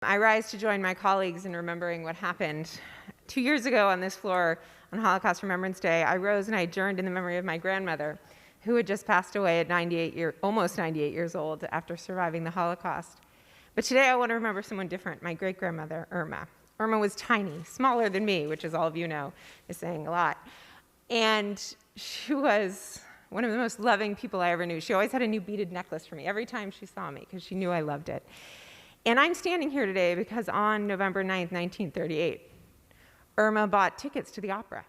I rise to join my colleagues in remembering what happened 2 years ago on this floor on Holocaust Remembrance Day. I rose and I adjourned in the memory of my grandmother, who had just passed away at almost 98 years old after surviving the Holocaust. But today I want to remember someone different, my great-grandmother, Irma. Irma was tiny, smaller than me, which, as all of you know, is saying a lot. And she was one of the most loving people I ever knew. She always had a new beaded necklace for me every time she saw me because she knew I loved it. And I'm standing here today because on November 9th, 1938, Irma bought tickets to the opera.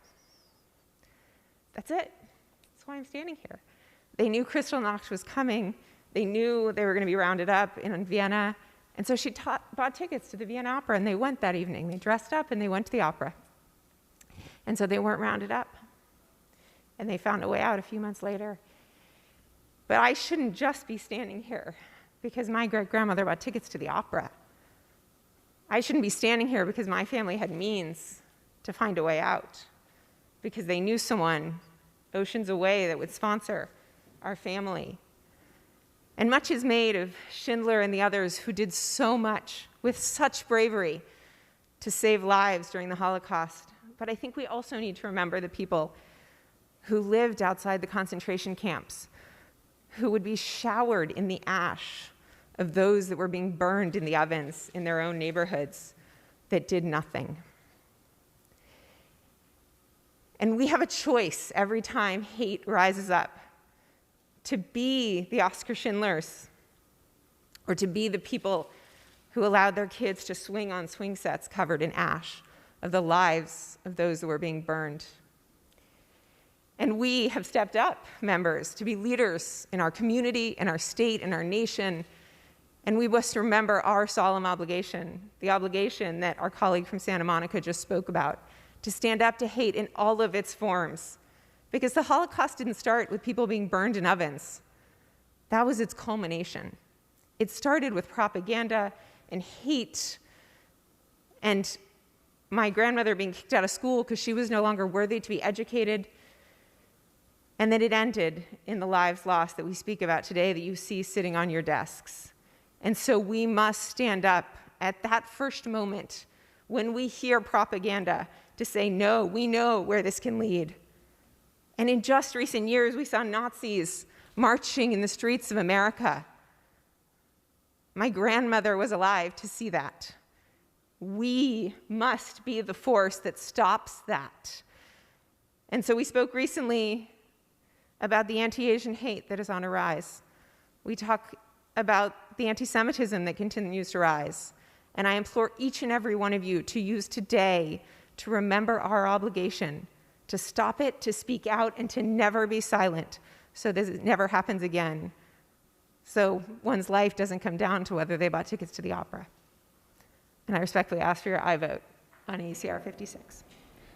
That's it. That's why I'm standing here. They knew Kristallnacht was coming. They knew they were going to be rounded up in Vienna. And so she bought tickets to the Vienna Opera, and they went that evening. They dressed up, and they went to the opera. And so they weren't rounded up. And they found a way out a few months later. But I shouldn't just be standing here because my great-grandmother bought tickets to the opera. I shouldn't be standing here because my family had means to find a way out, because they knew someone oceans away that would sponsor our family. And much is made of Schindler and the others who did so much with such bravery to save lives during the Holocaust. But I think we also need to remember the people who lived outside the concentration camps, who would be showered in the ash of those that were being burned in the ovens in their own neighborhoods that did nothing. And we have a choice every time hate rises up to be the Oskar Schindlers or to be the people who allowed their kids to swing on swing sets covered in ash of the lives of those that were being burned. And we have stepped up, members, to be leaders in our community, in our state, in our nation. And we must remember our solemn obligation, the obligation that our colleague from Santa Monica just spoke about, to stand up to hate in all of its forms. Because the Holocaust didn't start with people being burned in ovens. That was its culmination. It started with propaganda and hate and my grandmother being kicked out of school because she was no longer worthy to be educated. And then it ended in the lives lost that we speak about today, that you see sitting on your desks. And so we must stand up at that first moment when we hear propaganda to say, no, we know where this can lead. And in just recent years, we saw Nazis marching in the streets of America. My grandmother was alive to see that. We must be the force that stops that. And so we spoke recently about the anti-Asian hate that is on a rise. We talk about the anti-Semitism that continues to rise. And I implore each and every one of you to use today to remember our obligation, to stop it, to speak out, and to never be silent so that it never happens again. So one's life doesn't come down to whether they bought tickets to the opera. And I respectfully ask for your aye vote on ACR 56.